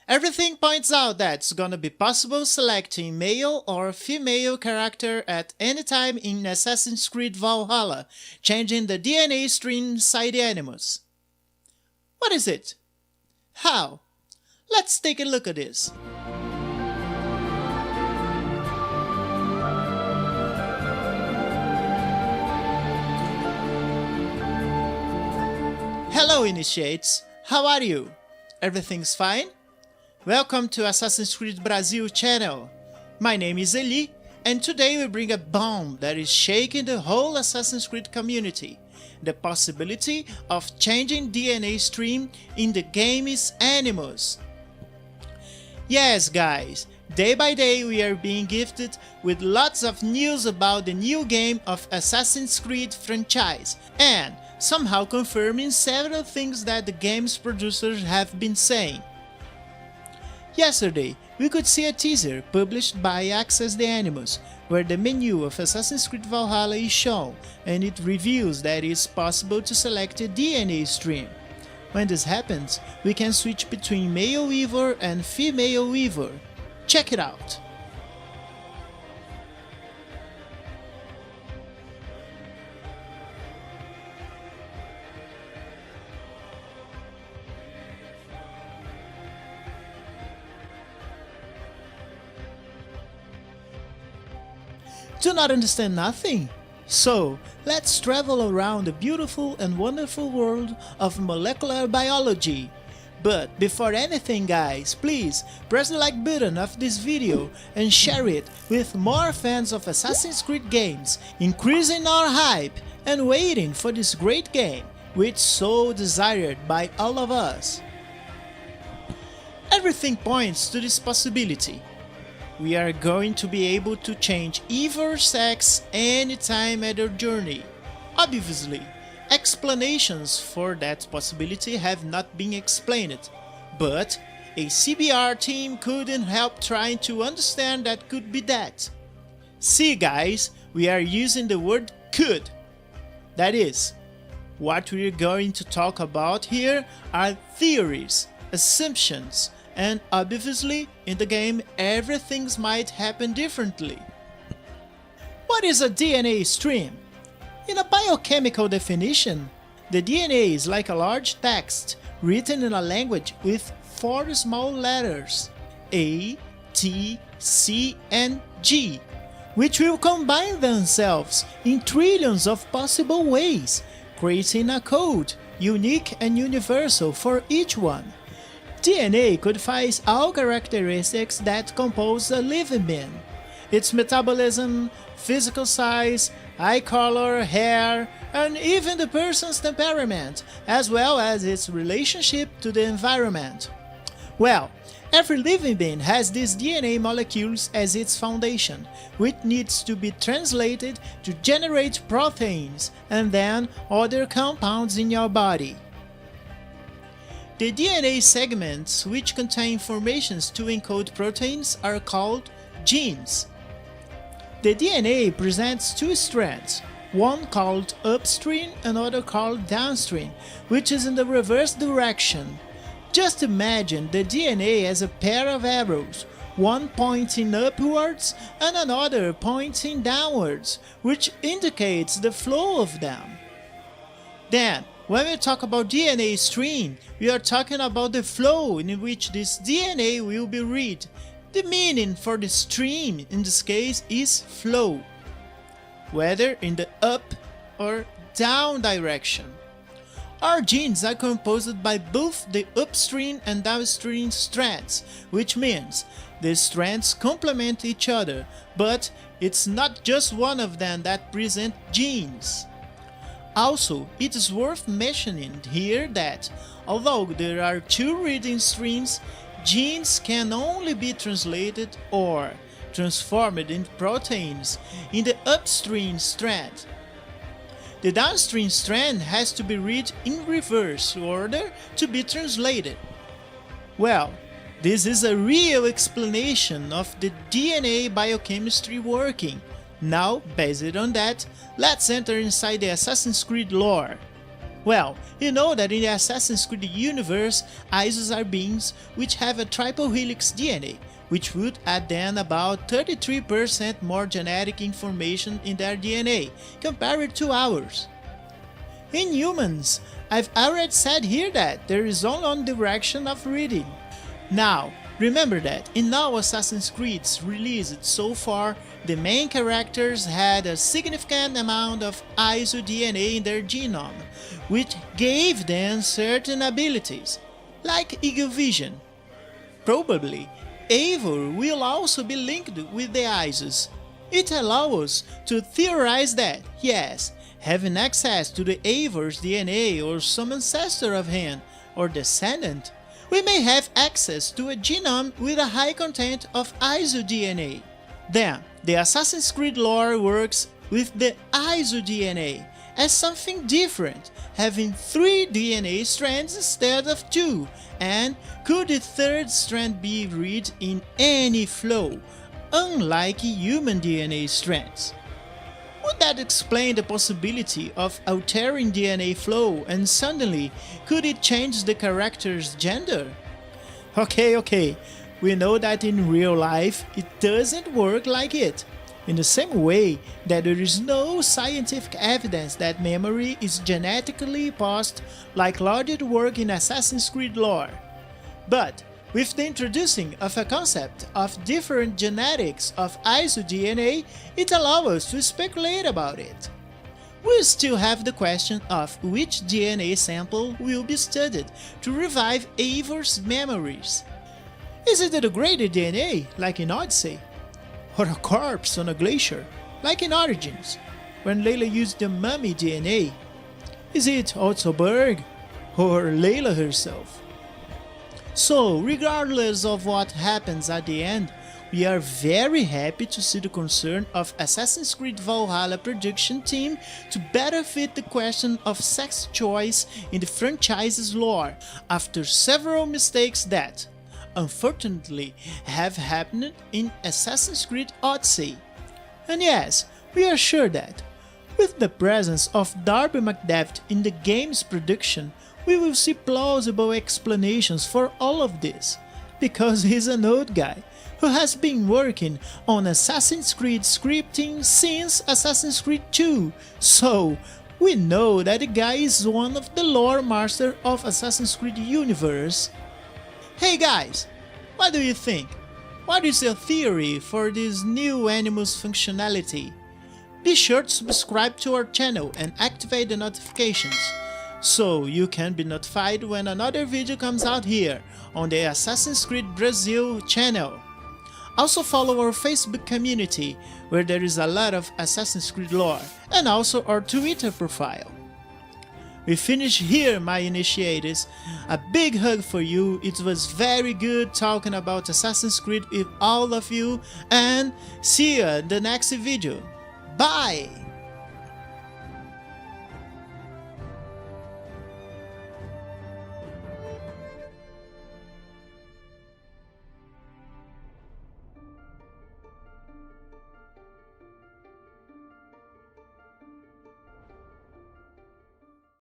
Everything points out that it's gonna be possible selecting male or female character at any time in Assassin's Creed Valhalla, changing the DNA stream inside the Animus. What is it? How? Let's take a look at this. Hello Initiates, how are you? Everything's fine? Welcome to Assassin's Creed Brasil channel. My name is Eli, and today we bring a bomb that is shaking the whole Assassin's Creed community. The possibility of changing DNA stream in the game's Animus. Yes guys, day by day we are being gifted with lots of news about the new game of Assassin's Creed franchise, and somehow confirming several things that the game's producers have been saying. Yesterday, we could see a teaser published by Access The Animus, where the menu of Assassin's Creed Valhalla is shown, and it reveals that it's possible to select a DNA stream. When this happens, we can switch between male Eivor and female Eivor. Check it out! Do not understand nothing? So, let's travel around the beautiful and wonderful world of molecular biology. But before anything guys, please press the like button of this video and share it with more fans of Assassin's Creed games, increasing our hype and waiting for this great game, which is so desired by all of us. Everything points to this possibility. We are going to be able to change Eivor's sex anytime at our journey. Obviously, explanations for that possibility have not been explained, but a ACBR team couldn't help trying to understand that could be that. See guys, we are using the word could. That is, what we're going to talk about here are theories, assumptions, and obviously, in the game, everything might happen differently. What is a DNA stream? In a biochemical definition, the DNA is like a large text written in a language with 4 small letters, A, T, C, and G, which will combine themselves in trillions of possible ways, creating a code, unique and universal for each one. DNA codifies all characteristics that compose a living being. Its metabolism, physical size, eye color, hair, and even the person's temperament, as well as its relationship to the environment. Well, every living being has these DNA molecules as its foundation, which needs to be translated to generate proteins and then other compounds in your body. The DNA segments which contain informations to encode proteins are called genes. The DNA presents 2 strands, one called upstream and another called downstream, which is in the reverse direction. Just imagine the DNA as a pair of arrows, one pointing upwards and another pointing downwards, which indicates the flow of them. Then, when we talk about DNA stream, we are talking about the flow in which this DNA will be read. The meaning for the stream in this case is flow, whether in the up or down direction. Our genes are composed by both the upstream and downstream strands, which means the strands complement each other, but it's not just one of them that present genes. Also, it is worth mentioning here that, although there are 2 reading streams, genes can only be translated or transformed into proteins in the upstream strand. The downstream strand has to be read in reverse order to be translated. Well, this is a real explanation of the DNA biochemistry working. Now, based on that, let's enter inside the Assassin's Creed lore. Well, you know that in the Assassin's Creed universe, ISOs are beings which have a triple helix DNA, which would add then about 33% more genetic information in their DNA compared to ours. In humans, I've already said here that there is only one direction of reading. Now, remember that in all Assassin's Creeds released so far, the main characters had a significant amount of ISO DNA in their genome, which gave them certain abilities, like eagle vision. Probably, Eivor will also be linked with the ISOs. It allows us to theorize that, yes, having access to the Eivor's DNA or some ancestor of him or descendant, we may have access to a genome with a high content of ISO DNA. Then, the Assassin's Creed lore works with the ISO DNA as something different, having 3 DNA strands instead of 2, and could the third strand be read in any flow, unlike human DNA strands? Would that explain the possibility of altering DNA flow and suddenly could it change the character's gender? Okay, we know that in real life it doesn't work like it. In the same way that there is no scientific evidence that memory is genetically passed like logic work in Assassin's Creed lore. But with the introducing of a concept of different genetics of ISO DNA, it allows us to speculate about it. We still have the question of which DNA sample will be studied to revive Eivor's memories. Is it a degraded DNA, like in Odyssey? Or a corpse on a glacier, like in Origins, when Layla used the mummy DNA? Is it Otto Berg, or Layla herself? So, regardless of what happens at the end, we are very happy to see the concern of Assassin's Creed Valhalla production team to better fit the question of sex choice in the franchise's lore after several mistakes that, unfortunately, have happened in Assassin's Creed Odyssey. And yes, we are sure that, with the presence of Darby McDevitt in the game's production, we will see plausible explanations for all of this, because he's an old guy who has been working on Assassin's Creed scripting since Assassin's Creed 2, so we know that the guy is one of the lore master of Assassin's Creed universe. Hey guys, what do you think? What is your theory for this new Animus functionality? Be sure to subscribe to our channel and activate the notifications, so you can be notified when another video comes out here on the Assassin's Creed Brasil channel. Also follow our Facebook community, where there is a lot of Assassin's Creed lore, and also our Twitter profile. We finish here, my initiates. A big hug for you. It was very good talking about Assassin's Creed with all of you, and see you in the next video. Bye!